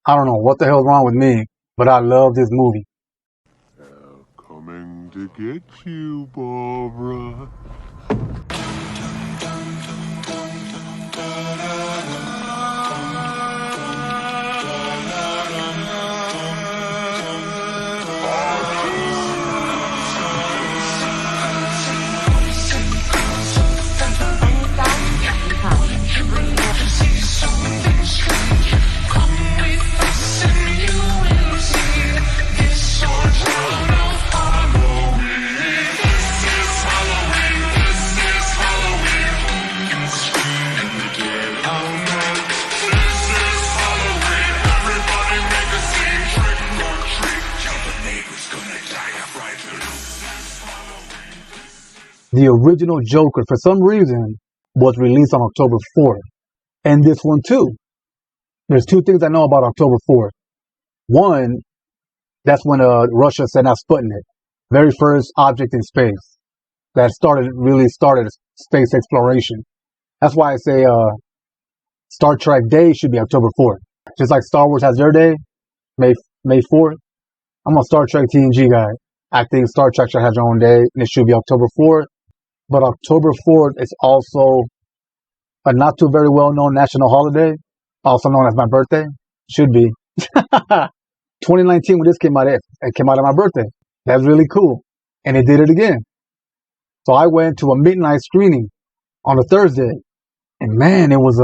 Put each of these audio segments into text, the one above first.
I don't know what the hell's wrong with me, but I love this movie. They're coming to get you, Barbara. The original Joker, for some reason, was released on October 4th. And this one too. There's two things I know about October 4th. One, that's when Russia sent out Sputnik, very first object in space that really started space exploration. That's why I say Star Trek Day should be October 4th. Just like Star Wars has their day, May 4th. I'm a Star Trek TNG guy. I think Star Trek should have their own day, and it should be October 4th. But October 4th is also a not too very well-known national holiday, also known as my birthday. Should be. 2019, when this came out, it came out on my birthday. That's really cool. And it did it again. So I went to a midnight screening on a Thursday. And man, there was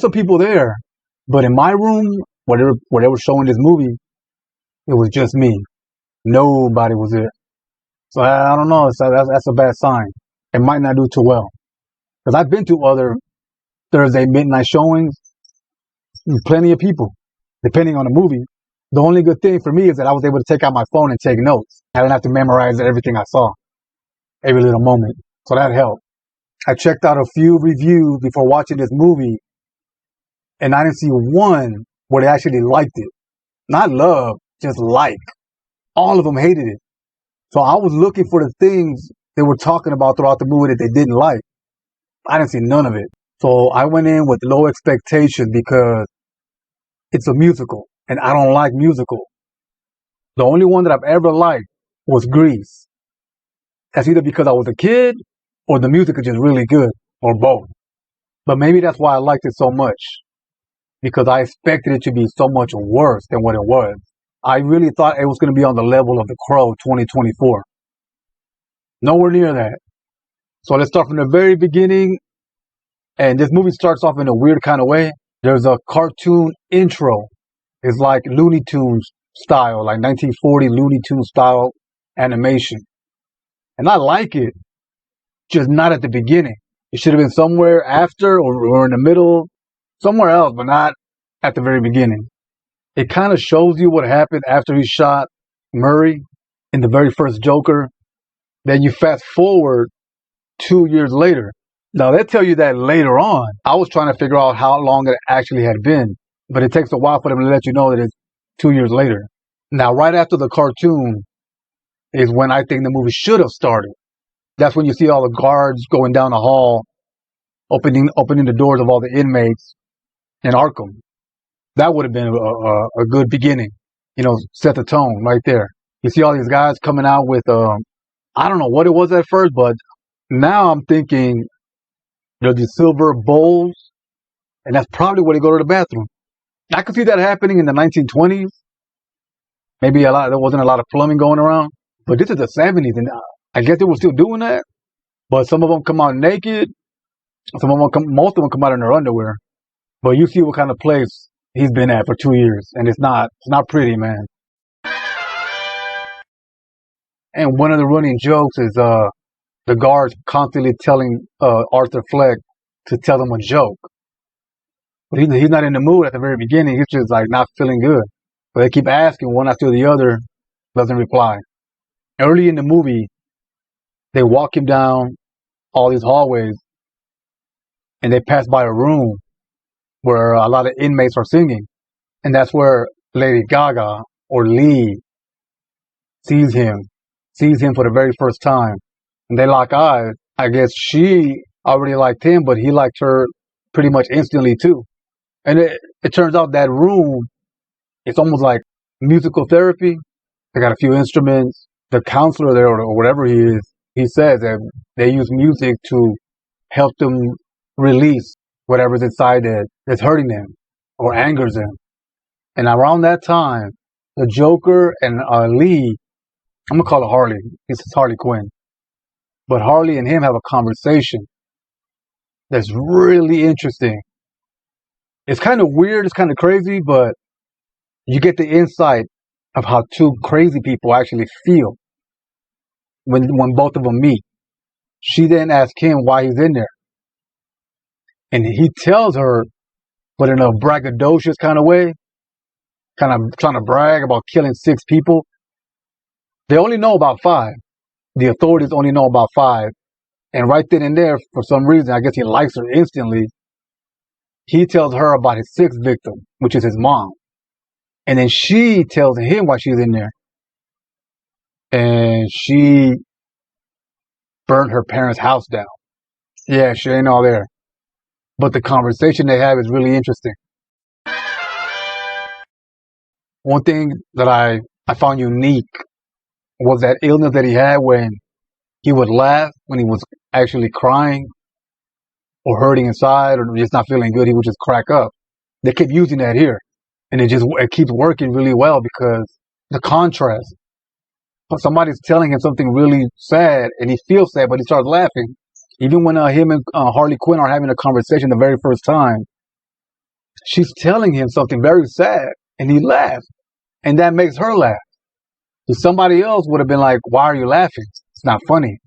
some people there. But in my room, where they were showing this movie, it was just me. Nobody was there. So I don't know. That's a bad sign. It might not do too well. Because I've been to other Thursday midnight showings. Plenty of people, depending on the movie. The only good thing for me is that I was able to take out my phone and take notes. I didn't have to memorize everything I saw, every little moment. So that helped. I checked out a few reviews before watching this movie, and I didn't see one where they actually liked it. Not love, just like. All of them hated it. So I was looking for the things they were talking about throughout the movie that they didn't like. I didn't see none of it. So I went in with low expectations because it's a musical, and I don't like musicals. The only one that I've ever liked was Grease. That's either because I was a kid or the music is just really good, or both. But maybe that's why I liked it so much, because I expected it to be so much worse than what it was. I really thought it was going to be on the level of The Crow 2024. Nowhere near that. So let's start from the very beginning. And this movie starts off in a weird kind of way. There's a cartoon intro. It's like Looney Tunes style, like 1940 Looney Tunes style animation. And I like it, just not at the beginning. It should have been somewhere after or in the middle, somewhere else, but not at the very beginning. It kind of shows you what happened after he shot Murray in the very first Joker. Then you fast forward 2 years later. Now, they tell you that later on. I was trying to figure out how long it actually had been, but it takes a while for them to let you know that it's 2 years later. Now, right after the cartoon is when I think the movie should have started. That's when you see all the guards going down the hall, opening the doors of all the inmates in Arkham. That would have been a good beginning, set the tone right there. You see all these guys coming out with, I don't know what it was at first, but now I'm thinking there's these silver bowls, and that's probably where they go to the bathroom. I could see that happening in the 1920s. Maybe there wasn't a lot of plumbing going around, but this is the 70s, and I guess they were still doing that. But some of them come out naked. Most of them come out in their underwear. But you see what kind of place he's been at for 2 years, and it's not pretty, man. And one of the running jokes is the guards constantly telling Arthur Fleck to tell them a joke. But he's not in the mood at the very beginning. He's just like not feeling good. But they keep asking one after the other, doesn't reply. Early in the movie, they walk him down all these hallways, and they pass by a room where a lot of inmates are singing. And that's where Lady Gaga, or Leigh, sees him for the very first time. And they lock eyes. I guess she already liked him, but he liked her pretty much instantly too. And it turns out that room, it's almost like musical therapy. They got a few instruments. The counselor there, or whatever he is, he says that they use music to help them release whatever's inside that's hurting them or angers them. And around that time, the Joker and Leigh, I'm going to call it Harley. It's Harley Quinn. But Harley and him have a conversation that's really interesting. It's kind of weird. It's kind of crazy, but you get the insight of how two crazy people actually feel when both of them meet. She then asks him why he's in there. And he tells her, but in a braggadocious kind of way, kind of trying to brag about killing 6 people. They only know about 5. The authorities only know about 5. And right then and there, for some reason, I guess he likes her instantly. He tells her about his 6th victim, which is his mom. And then she tells him why she's in there. And she burned her parents' house down. Yeah, she ain't all there. But the conversation they have is really interesting. One thing that I found unique was that illness that he had when he would laugh when he was actually crying or hurting inside or just not feeling good. He would just crack up. They kept using that here. And it keeps working really well because the contrast. Somebody's telling him something really sad and he feels sad, but he starts laughing. Even when him and Harley Quinn are having a conversation the very first time, she's telling him something very sad and he laughs. And that makes her laugh. So somebody else would have been like, why are you laughing? It's not funny.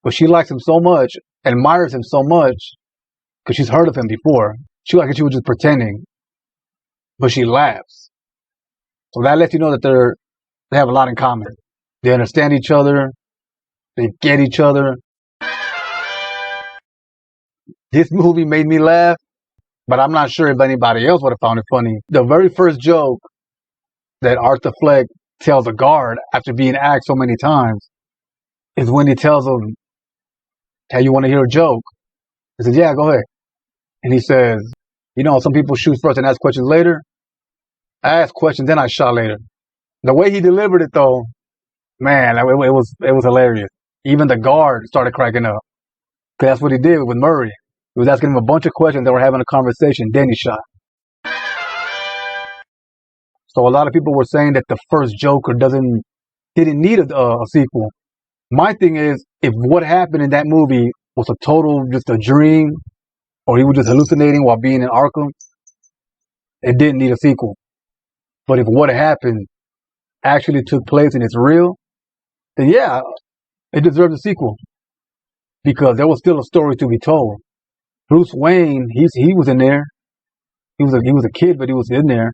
But she likes him so much, admires him so much, because she's heard of him before. She was just pretending. But she laughs. So that lets you know that they have a lot in common. They understand each other. They get each other. This movie made me laugh, but I'm not sure if anybody else would have found it funny. The very first joke that Arthur Fleck tells a guard after being asked so many times is when he tells him, hey, you want to hear a joke? He says, yeah, go ahead. And he says, you know, some people shoot first and ask questions later. I asked questions, then I shot later. The way he delivered it, though, man, it was hilarious. Even the guard started cracking up. Because that's what he did with Murray. He was asking him a bunch of questions. They were having a conversation. Then he shot. So a lot of people were saying that the first Joker didn't need a sequel. My thing is, if what happened in that movie was a total, just a dream, or he was just hallucinating while being in Arkham, it didn't need a sequel. But if what happened actually took place and it's real, then yeah, it deserves a sequel. Because there was still a story to be told. Bruce Wayne, he was in there. He was a kid, but he was in there.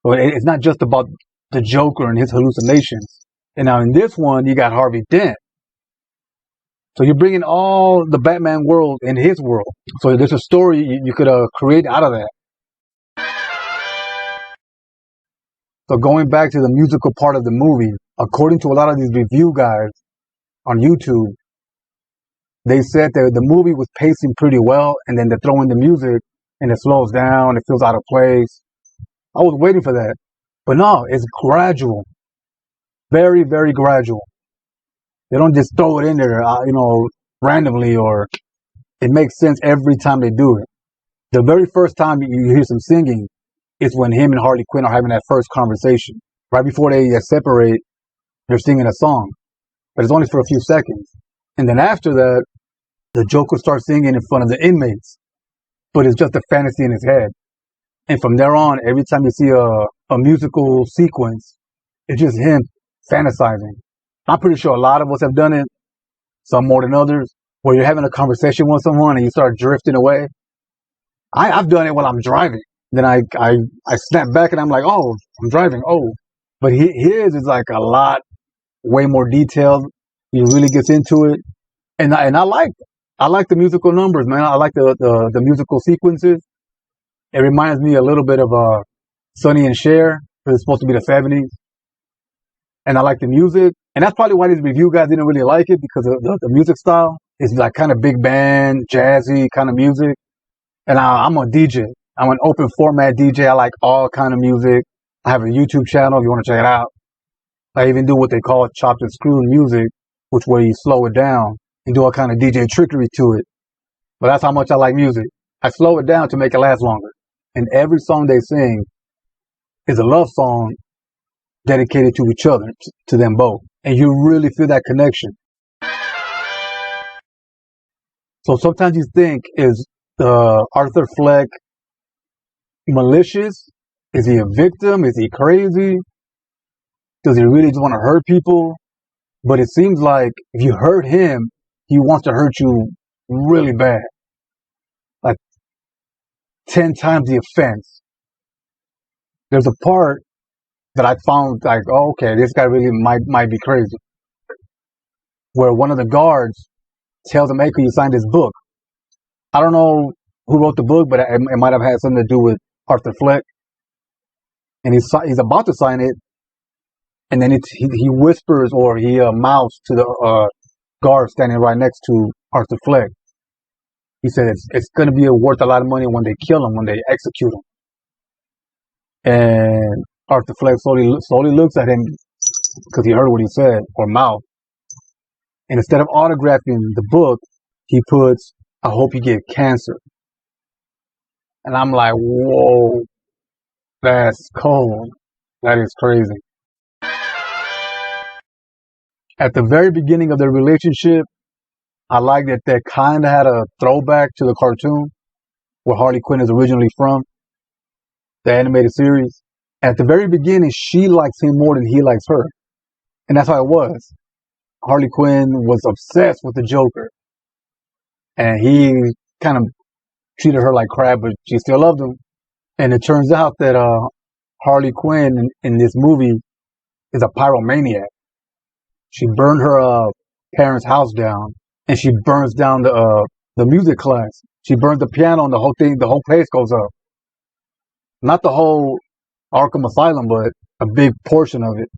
But it's not just about the Joker and his hallucinations. And now in this one, you got Harvey Dent. So you're bringing all the Batman world in his world. So there's a story you could create out of that. So going back to the musical part of the movie, according to a lot of these review guys on YouTube, they said that the movie was pacing pretty well, and then they throw in the music, and it slows down, it feels out of place. I was waiting for that. But no, it's gradual. Very, very gradual. They don't just throw it in there, randomly, or it makes sense every time they do it. The very first time you hear some singing is when him and Harley Quinn are having that first conversation. Right before they separate, they're singing a song. But it's only for a few seconds. And then after that, the Joker starts singing in front of the inmates. But it's just a fantasy in his head. And from there on, every time you see a musical sequence, it's just him fantasizing. I'm pretty sure a lot of us have done it, some more than others, where you're having a conversation with someone and you start drifting away. I've done it while I'm driving. Then I snap back and I'm like, oh, I'm driving. Oh, but his is like a lot, way more detailed. He really gets into it. And I like the musical numbers, man. I like the musical sequences. It reminds me a little bit of Sonny and Cher, because it's supposed to be the 70s. And I like the music. And that's probably why these review guys didn't really like it, because of the music style. It's like kind of big band, jazzy kind of music. And I'm a DJ. I'm an open format DJ. I like all kind of music. I have a YouTube channel if you want to check it out. I even do what they call chopped and screwed music, which where you slow it down and do all kind of DJ trickery to it. But that's how much I like music. I slow it down to make it last longer. And every song they sing is a love song dedicated to each other, to them both. And you really feel that connection. So sometimes you think, is Arthur Fleck malicious? Is he a victim? Is he crazy? Does he really just want to hurt people? But it seems like if you hurt him, he wants to hurt you really bad. Like 10 times the offense. There's a part that I found like, oh, okay, this guy really might be crazy. Where one of the guards tells him, hey, could you sign this book? I don't know who wrote the book, but it might have had something to do with Arthur Fleck. And he's about to sign it, and then he whispers or he mouths to the guard standing right next to Arthur Fleck. He said it's going to be worth a lot of money when they kill him, when they execute him. And Arthur Fleck slowly looks at him because he heard what he said, or mouth. And instead of autographing the book, he puts, I hope you get cancer. And I'm like, whoa, that's cold. That is crazy. At the very beginning of their relationship, I like that they kind of had a throwback to the cartoon where Harley Quinn is originally from, the animated series. At the very beginning, she likes him more than he likes her. And that's how it was. Harley Quinn was obsessed with the Joker. And he kind of treated her like crap, but she still loved him. And it turns out that Harley Quinn in this movie is a pyromaniac. She burned her parents' house down, and she burns down the music class. She burns the piano, and the whole place goes up. Not the whole Arkham Asylum, but a big portion of it.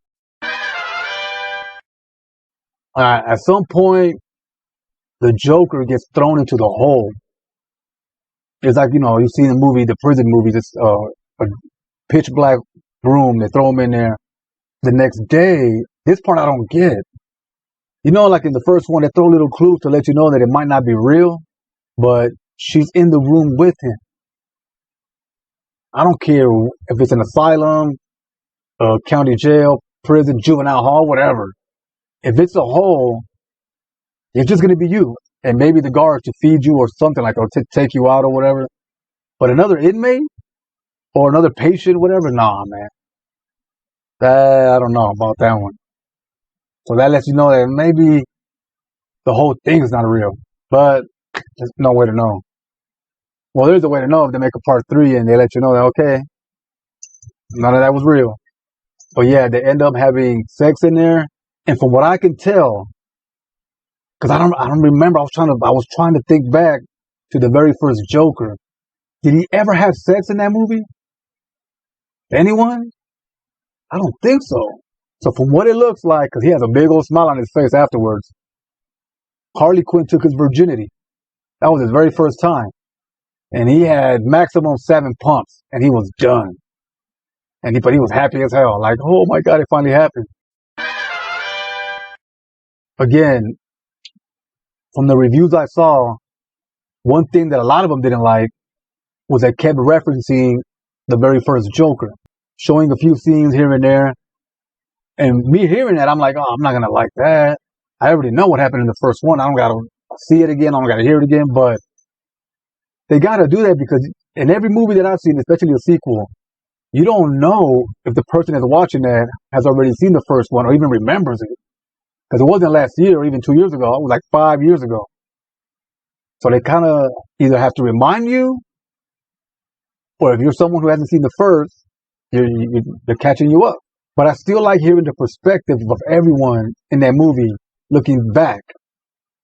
At some point, the Joker gets thrown into the hole. It's like, you see in the movie, the prison movies, it's a pitch black room. They throw him in there. The next day, this part I don't get. Like in the first one, they throw little clues to let you know that it might not be real, but she's in the room with him. I don't care if it's an asylum, a county jail, prison, juvenile hall, whatever. If it's a hole, it's just going to be you. And maybe the guards to feed you or something like that, or to take you out or whatever. But another inmate or another patient, whatever, nah, man. I don't know about that one. So that lets you know that maybe the whole thing is not real. But there's no way to know. Well, there's a way to know if they make a part 3 and they let you know that, okay, none of that was real. But yeah, they end up having sex in there. And from what I can tell, because I don't remember, I was trying to think back to the very first Joker. Did he ever have sex in that movie? Anyone? I don't think so. So from what it looks like, because he has a big old smile on his face afterwards, Harley Quinn took his virginity. That was his very first time. And he had maximum 7 pumps, and he was done. But he was happy as hell. Like, oh my God, it finally happened. Again, from the reviews I saw, one thing that a lot of them didn't like was they kept referencing the very first Joker, showing a few scenes here and there. And me hearing that, I'm like, oh, I'm not going to like that. I already know what happened in the first one. I don't got to see it again. I don't got to hear it again. But they got to do that because in every movie that I've seen, especially the sequel, you don't know if the person that's watching that has already seen the first one or even remembers it. Because it wasn't last year or even 2 years ago. It was like 5 years ago. So they kind of either have to remind you, or if you're someone who hasn't seen the first, they're catching you up. But I still like hearing the perspective of everyone in that movie looking back.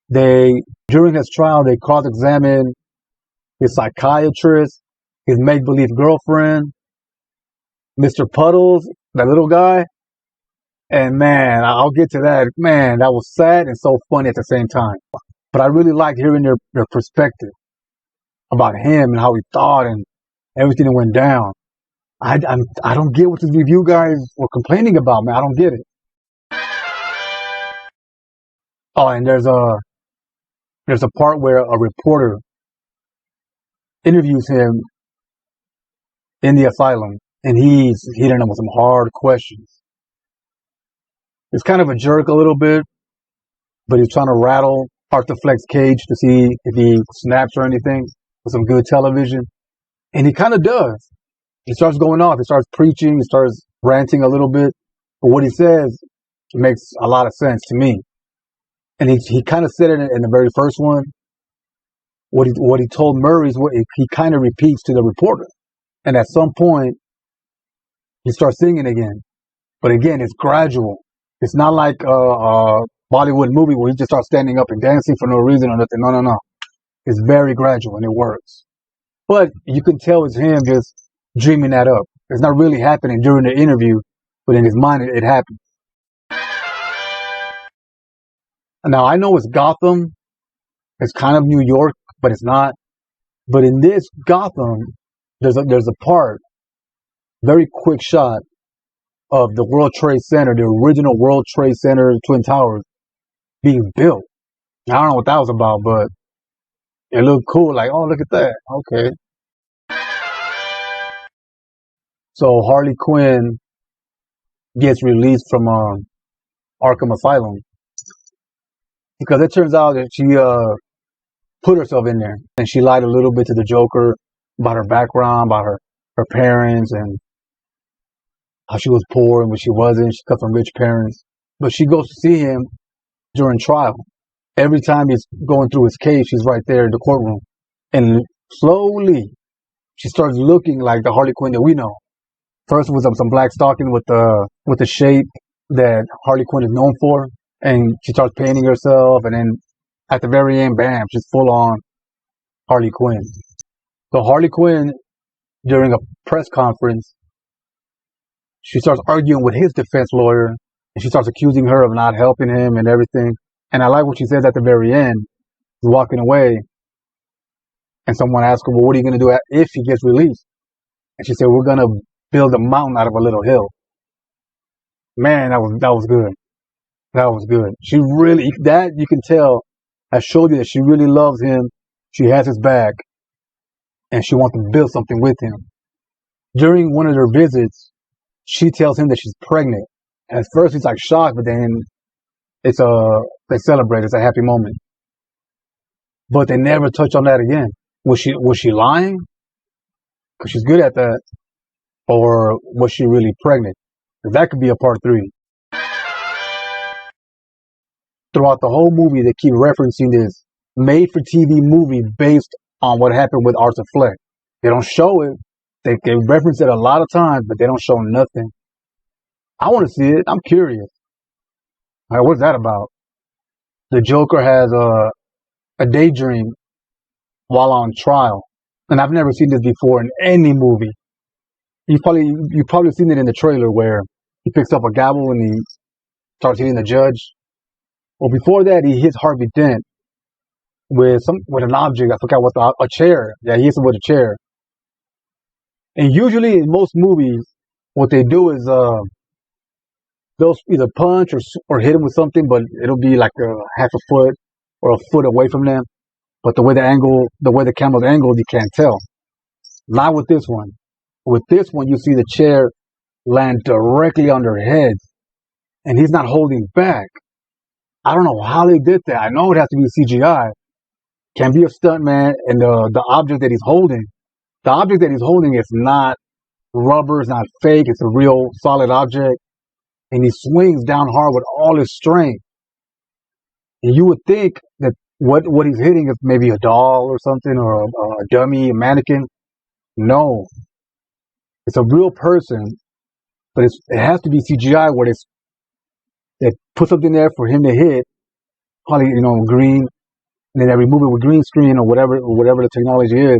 During his trial, they cross-examined his psychiatrist, his make-believe girlfriend, Mr. Puddles, that little guy. And man, I'll get to that. Man, that was sad and so funny at the same time. But I really liked hearing their perspective about him and how he thought and everything that went down. I don't get what the review guys were complaining about, man. I don't get it. Oh, and there's a part where a reporter interviews him in the asylum, and he's hitting him with some hard questions. It's kind of a jerk a little bit, but he's trying to rattle Arthur Fleck's cage to see if he snaps or anything with some good television. And he kind of does. He starts going off. He starts preaching. He starts ranting a little bit. But what he says makes a lot of sense to me. And he kind of said it in the very first one. What he told Murray is what he kind of repeats to the reporter. And at some point, he starts singing again. But again, it's gradual. It's not like a Bollywood movie where he just starts standing up and dancing for no reason or nothing. No. It's very gradual and it works. But you can tell it's him just dreaming that up. It's not really happening during the interview, but in his mind, it happened. Now, I know it's Gotham. It's kind of New York, but it's not. But in this Gotham, there's a part, very quick shot of the World Trade Center, the original World Trade Center, Twin Towers, being built. I don't know what that was about, but it looked cool. Like, oh, look at that. Okay. So Harley Quinn gets released from Arkham Asylum because it turns out that she put herself in there, and she lied a little bit to the Joker about her background, about her parents, and how she was poor and what she wasn't. She cut from rich parents. But she goes to see him during trial. Every time he's going through his case, she's right there in the courtroom. And slowly, she starts looking like the Harley Quinn that we know. First was some black stocking with the shape that Harley Quinn is known for. And she starts painting herself. And then at the very end, bam, she's full on Harley Quinn. So Harley Quinn, during a press conference, she starts arguing with his defense lawyer, and she starts accusing her of not helping him and everything. And I like what she says at the very end. He's walking away, and someone asks her, well, what are you going to do if he gets released? And she said, we're going to build a mountain out of a little hill. Man, that was good. That was good. She really, that you can tell, I showed you that she really loves him. She has his back, and she wants to build something with him. During one of their visits, she tells him that she's pregnant. At first, he's like shocked, but then they celebrate. It's a happy moment. But they never touch on that again. Was she lying? Because she's good at that. Or was she really pregnant? That could be a part 3. Throughout the whole movie, they keep referencing this made-for-TV movie based on what happened with Arthur Fleck. They don't show it. They reference it a lot of times, but they don't show nothing. I want to see it. I'm curious. All right, what's that about? The Joker has a daydream while on trial, and I've never seen this before in any movie. You've probably seen it in the trailer where he picks up a gavel and he starts hitting the judge. Well, before that, he hits Harvey Dent with an object. I forgot what a chair. Yeah, he hits him with a chair. And usually in most movies, what they do is they'll either punch or hit him with something, but it'll be like half a foot or a foot away from them. But the way the camera's angled, you can't tell. Not with this one. With this one, you see the chair land directly on their heads, and he's not holding back. I don't know how they did that. I know it has to be CGI. Can be a stunt man, and the object that he's holding. The object that he's holding is not rubber, it's not fake, it's a real solid object. And he swings down hard with all his strength. And you would think that what he's hitting is maybe a doll or something, or a dummy, a mannequin. No. It's a real person, but it has to be CGI where they put something there for him to hit, probably, green, and then they remove it with green screen or whatever the technology is.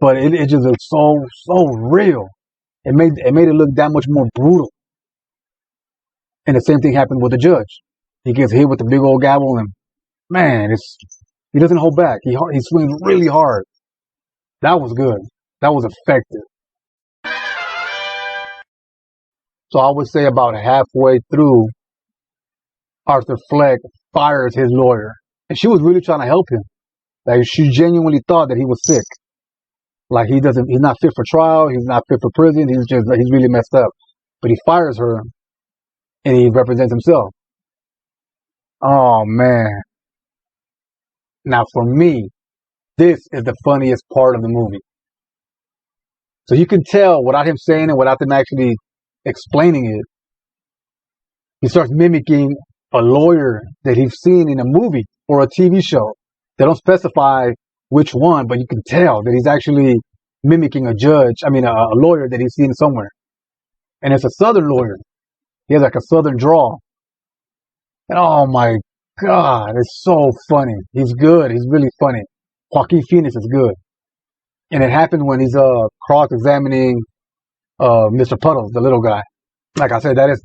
But it just looks so real. It made it look that much more brutal. And the same thing happened with the judge. He gets hit with the big old gavel, and man, he doesn't hold back. He swings really hard. That was good. That was effective. So I would say about halfway through, Arthur Fleck fires his lawyer. And she was really trying to help him. Like, she genuinely thought that he was sick. Like, he's not fit for trial. He's not fit for prison. He's really messed up. But he fires her and he represents himself. Oh, man. Now, for me, this is the funniest part of the movie. So you can tell without him saying it, without them actually explaining it, he starts mimicking a lawyer that he's seen in a movie or a TV show. They don't specify which one, but you can tell that he's actually mimicking a lawyer that he's seen somewhere. And it's a Southern lawyer. He has like a Southern drawl. And oh my God, it's so funny. He's good. He's really funny. Joaquin Phoenix is good. And it happened when he's cross-examining Mr. Puddles, the little guy. Like I said, that is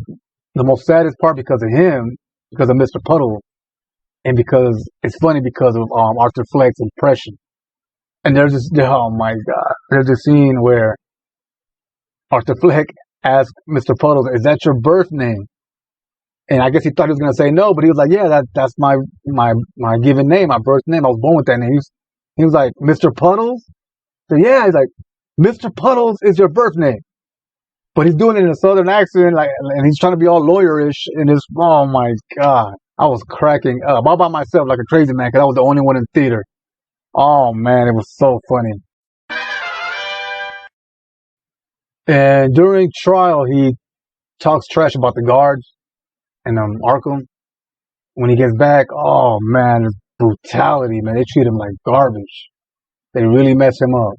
the most saddest part because of him, because of Mr. Puddles, and because it's funny because of Arthur Fleck's impression. And oh my God, there's a scene where Arthur Fleck asked Mr. Puddles, "Is that your birth name?" And I guess he thought he was gonna say no, but he was like, "Yeah, that's my given name, my birth name. I was born with that name." He was like, "Mr. Puddles?" So yeah, he's like, "Mr. Puddles is your birth name," but he's doing it in a Southern accent, like, and he's trying to be all lawyerish. And it's, oh my God, I was cracking up all by myself like a crazy man because I was the only one in theater. Oh man, it was so funny. And during trial, he talks trash about the guards in Arkham. When he gets back, oh man, it's brutality, man. They treat him like garbage. They really mess him up.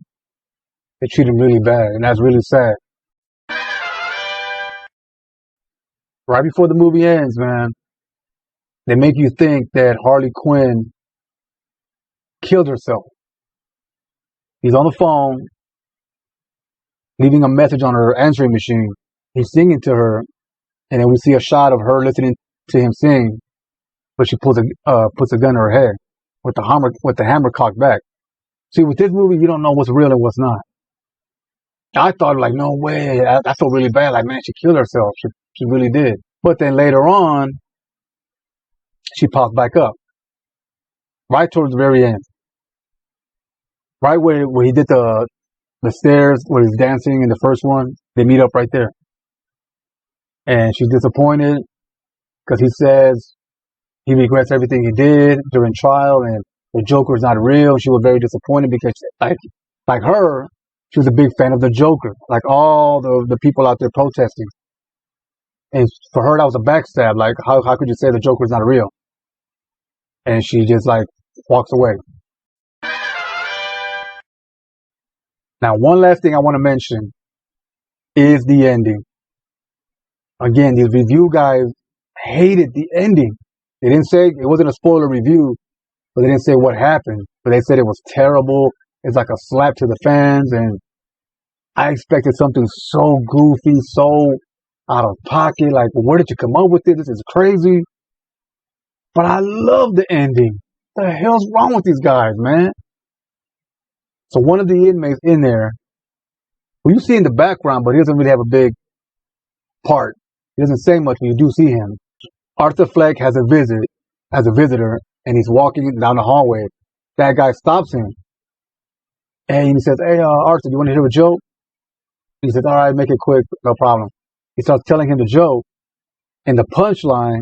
They treat him really bad, and that's really sad. Right before the movie ends, man, they make you think that Harley Quinn killed herself. He's on the phone, leaving a message on her answering machine. He's singing to her, and then we see a shot of her listening to him sing, but she puts a gun to her head with the hammer cocked back. See, with this movie, you don't know what's real and what's not. I thought, like, no way, I felt really bad. Like, man, she killed herself. She really did. But then later on, she popped back up, right towards the very end, right where he did the stairs where he's dancing in the first one. They meet up right there, and she's disappointed because he says he regrets everything he did during trial, and the Joker is not real. She was very disappointed because, like her, she was a big fan of the Joker, like all the people out there protesting. And for her, that was a backstab. Like, how could you say the Joker is not real? And she just, like, walks away. Now, one last thing I want to mention is the ending. Again, these review guys hated the ending. They didn't say, it wasn't a spoiler review, but they didn't say what happened. But they said it was terrible. It's like a slap to the fans. And I expected something so goofy, so out of pocket. Like, where did you come up with it? This is crazy. But I love the ending. What the hell's wrong with these guys, man? So one of the inmates in there, who you see in the background, but he doesn't really have a big part. He doesn't say much, but you do see him. Arthur Fleck has a visitor, and he's walking down the hallway. That guy stops him. And he says, "Hey, Arthur, do you want to hear a joke?" He says, "All right, make it quick, no problem." He starts telling him the joke, and the punchline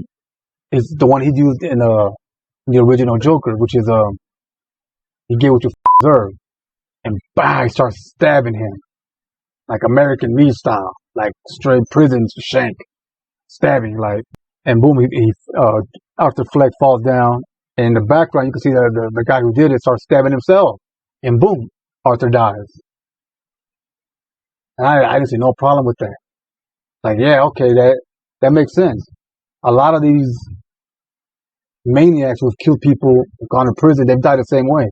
is the one he used in the original Joker, which is, you get what you deserve. And bah, he starts stabbing him, like American Me style, like straight prison shank, stabbing, like, and boom, Arthur Fleck falls down. And in the background, you can see that the guy who did it starts stabbing himself, and boom, Arthur dies. And I didn't see no problem with that. Like, yeah, okay, that makes sense. A lot of these maniacs who've killed people, gone to prison, they've died the same way.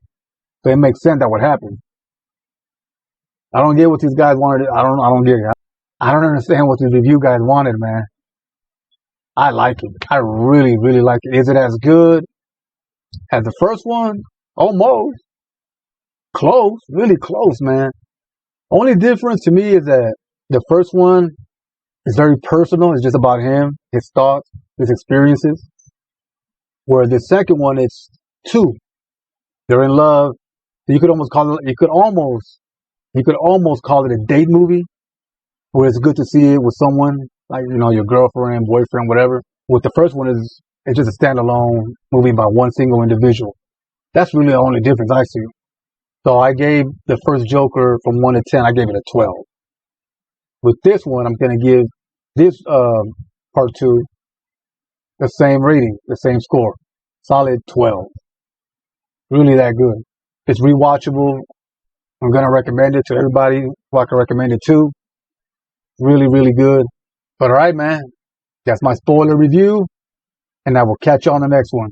So it makes sense that would happen. I don't get what these guys wanted. I don't get it. I don't understand what these review guys wanted, man. I like it. I really, really like it. Is it as good as the first one? Almost. Close. Really close, man. Only difference to me is that the first one is very personal. It's just about him, his thoughts, his experiences. Where the second one, it's two. They're in love. You could almost call it. You could almost call it a date movie, where it's good to see it with someone like your girlfriend, boyfriend, whatever. With the first one, it's just a standalone movie by one single individual. That's really the only difference I see. So I gave the first Joker from 1 to 10. I gave it a 12. With this one, I'm gonna give this part two the same rating, the same score, solid 12. Really that good. It's rewatchable. I'm gonna recommend it to everybody who I can recommend it to. Really, really good. But all right, man, that's my spoiler review, and I will catch you on the next one.